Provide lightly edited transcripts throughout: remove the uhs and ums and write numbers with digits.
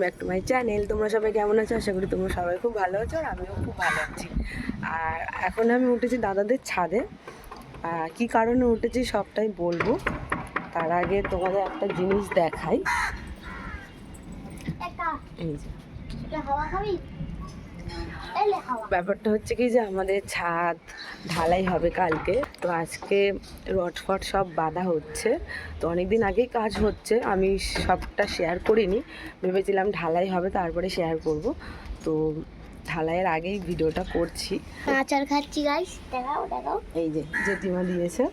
Back to my channel. তোমরা সবাই কেমন আছো? আশা করি তোমরা সবাই খুব ভালো আছো, আর আমিও খুব ভালো আছি। আর এখন আমি উঠেছি দাদাদের ছাদে। কী কারণে উঠেছি সবটাই বলবো। তার আগে তোমাদের একটা জিনিস দেখাই। এই যে ব্যাপারটা হচ্ছে কি যে আমাদের ছাদ ঢালাই হবে কালকে, তো আজকে রড ফট সব বাঁধা হচ্ছে। তো অনেকদিন আগেই কাজ হচ্ছে, আমি সবটা শেয়ার করিনি, ভেবেছিলাম ঢালাই হবে তারপরে শেয়ার করব। তো ঢালাইয়ের আগেই ভিডিওটা করছি। আচার খাচ্ছি গাইস, দেখাও দেখাও। এই যে জেঠিমা দিয়েছে,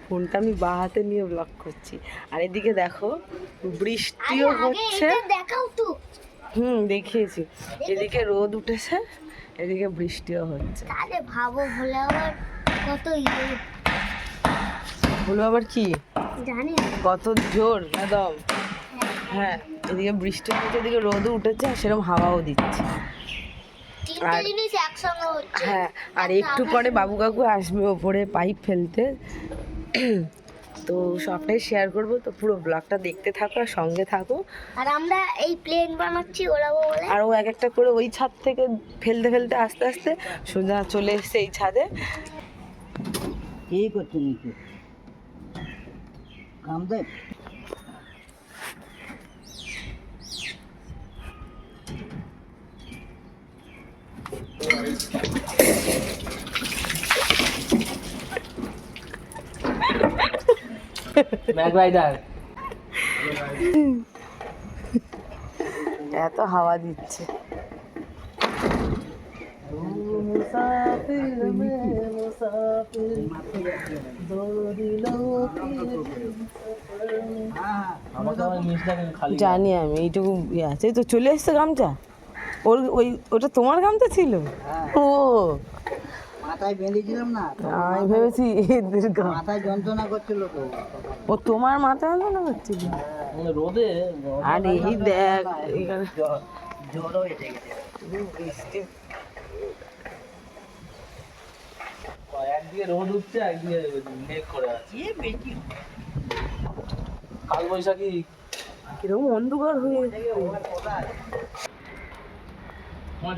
ফোনটা আমি বাঁ হাতে নিয়ে ব্লগ করছি। আর এদিকে দেখো বৃষ্টিও হচ্ছে। দেখাও তো। দেখিয়েছি। এদিকে রোদ উঠেছে, এদিকে বৃষ্টিও হচ্ছে। তাহলে ভাবো ভোলে আবার কত বলো আবার কি জানি কত জোর একদম। হ্যাঁ, এদিকে বৃষ্টি হচ্ছে, এদিকে রোদও উঠেছে, আর সেরকম হাওয়াও দিচ্ছে। তিনটে জিনিস একসঙ্গে হচ্ছে। হ্যাঁ, আর একটু পরে বাবু কাকু আসবে ওপরে পাইপ ফেলতে। তো সবটাই শেয়ার করবো, তো পুরো ব্লগটা দেখতে থাকো আর সঙ্গে থাকো। আর আমরা এই প্লেন বানাচ্ছি ওরাবো বলে। আর ও এক একটা করে ওই ছাদ থেকে ফেলতে ফেলতে আস্তে আস্তে সোজা চলে এসছে এই ছাদে। এই করছে নিচে কামদেব। এত হাওয়া দিচ্ছে। জানি আমি, এইটুকু আছে। তো চলে এসছে গামছা, ওটা তোমার গামছা ছিল? ও মাথায় বেঁধেছিলাম না, আমি ভেবেছি মাথায় যন্ত্রণা করছিল তো। ও তোমার মাথা যন্ত্রণা করছিল রোদে। আর এই দেখ জ্বরও এসে গেছে। একদিকে রোদ উঠছে, একদিকে মেঘ করে আছে। কাল বৈশাখী কিরকম অন্ধকার হয়ে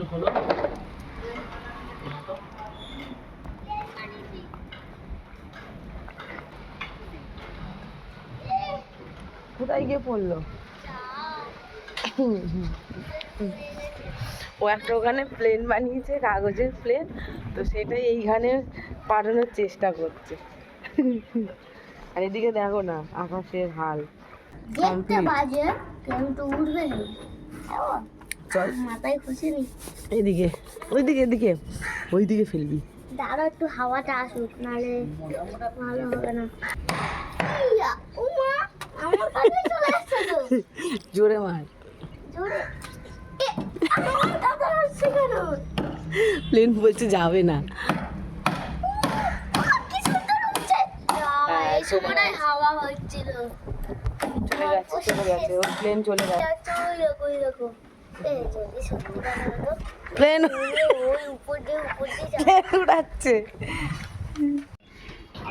খোলো। কোথায় গিয়ে পড়লো? ও একটা ওখানে প্লেন বানিয়েছে, কাগজের প্লেন, তো সেটাই এইখানে পাঠানোর চেষ্টা করছে। আর এদিকে দেখো না আকাশের হাল। দেখতে বাজে কিন্তু উঠবে না। চল মাথায় খুশি নি। এদিকে, ওইদিকে, এদিকে ওইদিকে ফেলবি। দাঁড়া একটু হাওয়াটা আসুক, নাহলে ভালো হবে না। ইয়া, ওমা, আমার কাছে চলে আসছে তো। জোরে মার। জোরে। আমার কাছে আসছে কেন? প্লেন বলছে যাবে না। কি সুন্দর উঠছে। এই সময়টায় হাওয়া হচ্ছিল। চলে গেছে, চলে গেছে, ওর প্লেন চলে গেছে। ওই দেখো। এই যদি সুন্দর বানানো। প্লেন ওই উপর দিয়ে প্লেন উড়াচ্ছে।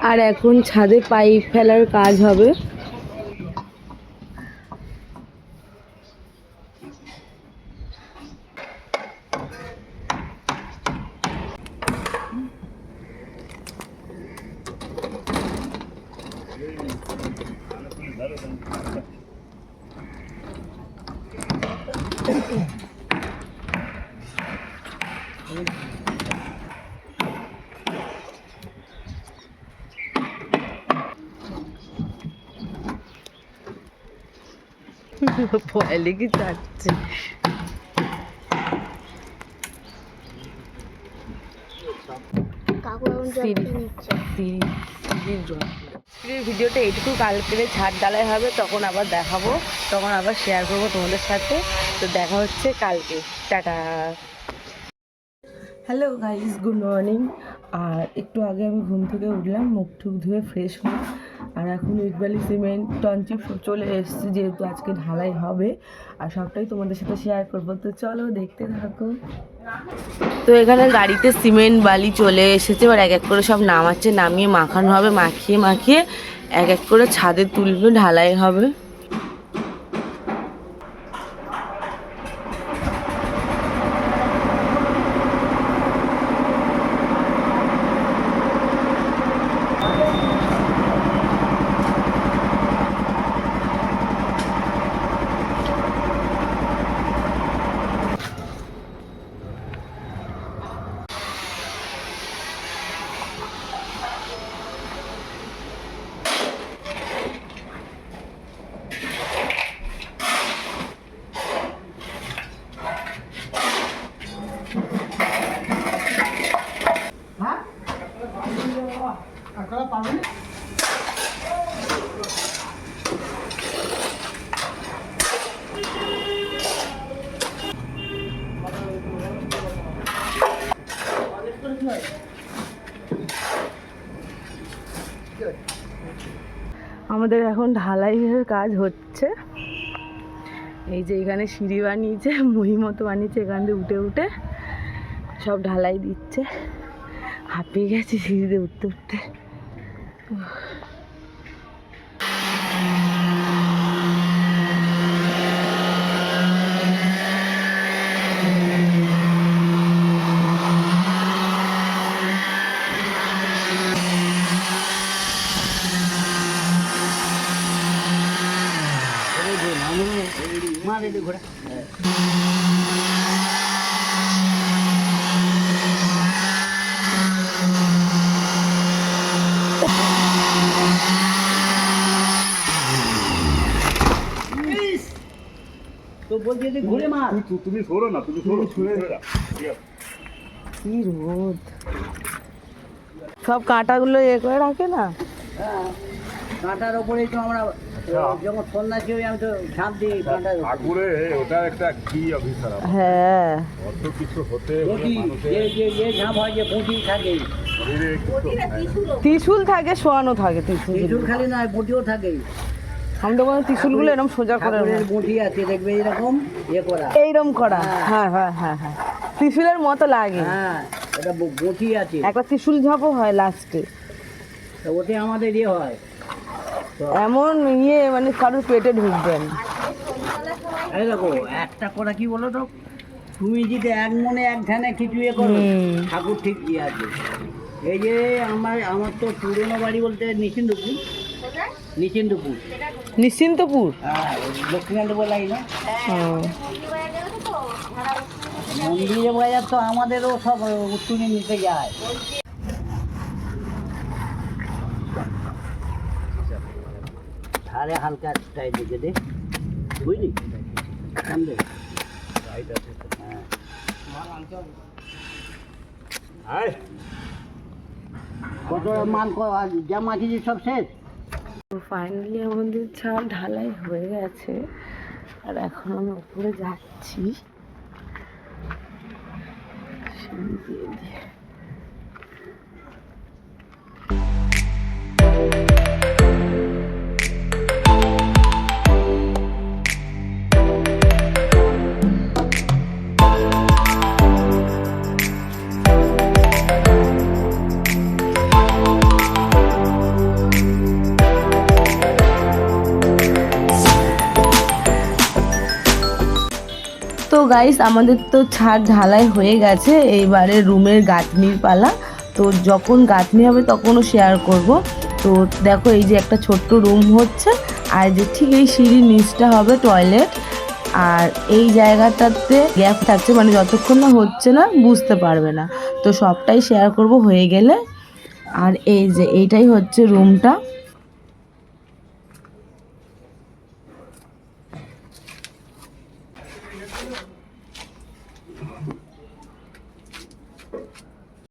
আর এখন ছাদে পাইপ ফেলার কাজ হবে। পয়লে কি চাচ্ছে। কাকু এখন জল খেয়ে নিচ্ছে। ভিডিওটা এইটুকু, কালকে ছাদ ডালাই হবে, তখন আবার দেখাবো, তখন আবার শেয়ার করবো তোমাদের সাথে। তো দেখা হচ্ছে কালকে। Tata. Hello guys, good morning. আর একটু আগে আমি ঘুম থেকে উঠলাম, মুখ টুক ধুয়ে ফ্রেশ হয়ে, আর এখন ইটবালি সিমেন্ট টনচিপ সব চলে এসেছে, যেহেতু আজকে ঢালাই হবে, আর সবটাই তোমাদের সাথে শেয়ার করবো। তো চলো দেখতে থাকো। তো এখানে গাড়িতে সিমেন্ট বালি চলে এসেছে, এবার এক এক করে সব নামাচ্ছে, নামিয়ে মাখানো হবে, মাখিয়ে মাখিয়ে এক এক করে ছাদে তুলবে, ঢালাই হবে। আমাদের এখন ঢালাইয়ের কাজ হচ্ছে। এই যে এখানে সিঁড়ি বানিয়েছে, মই মতো বানিয়েছে, এখান দিয়ে উঠে উঠে সব ঢালাই দিচ্ছে। হাঁপিয়ে গেছি সিঁড়িতে উঠতে উঠতে। তো বলছি যে ঘুরে মার। তুমি সরো না, তুমি সরো, সরে যা। ঠিক আছে। কি রোদ! সব কাঁটাগুলো এ করে রাখে না। হ্যাঁ, কাঁটার ওপরেই তো আমরা যখন সন্ন্যাসী হই আমি তো ঝাঁপ দিই কাঁটার উপরে। ঠাকুরে ওটা একটা কি অভিশাপ, হ্যাঁ, অত কিছু হতে পুঁটি, যে ঝাঁপ হয় যে পুঁটি থাকে, শরীরে একটু ত্রিশূল থাকে, শোয়ানো থাকে ত্রিশূল। ত্রিশূল খালি নয় পুঁটিও থাকে। আমি তো কোনো ত্রিশূলগুলো এরকম সোজা করে ঠাকুরের পুঁটি আছে দেখবে এরকম করা। এইরকম করা। হ্যাঁ হ্যাঁ হ্যাঁ হ্যাঁ, ত্রিশূলের মতো লাগে। হ্যাঁ, এটা পুঁটি আছে। একটা ত্রিশূল ঝাপও হয় লাস্টে। তো ওতে আমাদের হয়। এমন মানে কারোর পেটে ঢুকবেন। এই দেখো একটা কথা কি বলো তো, তুমি যদি এক মনে এক ধ্যানে কিছু করো, ঠাকুর ঠিক দিয়ে আছে। এই যে আমার তো পুরনো বাড়ি বলতে নিশ্চিন্তপুর। নিশ্চিন্তপুর। হ্যাঁ, লক্ষ্মীকান্তপুর লাইন না, মন্দিরে বাজার তো আমাদেরও সব উত্তরে নিতে যায়। ধারে হালকা টাইট দিকে দে, বুঝলি? সামনে কত মান জামা কিছু সব শেষ। ফাইনালি আমাদের ছাদ ঢালাই হয়ে গেছে, আর এখন আমি উপরে যাচ্ছি সিঁড়ি দিয়ে দিয়ে। তো গাইস, আমাদের তো ছাদ ঢালাই হয়ে গেছে, এইবারে রুমের গাঁথনির পালা। তো যখন গাঁথনি হবে তখনও শেয়ার করব। তো দেখো এই যে একটা ছোট্ট রুম হচ্ছে, আর যে ঠিক এই সিঁড়ির নিচটা হবে টয়লেট। আর এই জায়গাটাতে গ্যাপ থাকছে, মানে যতক্ষণ না হচ্ছে না বুঝতে পারবে না। তো সবটাই শেয়ার করব হয়ে গেলে। আর এই যে এইটাই হচ্ছে রুমটা।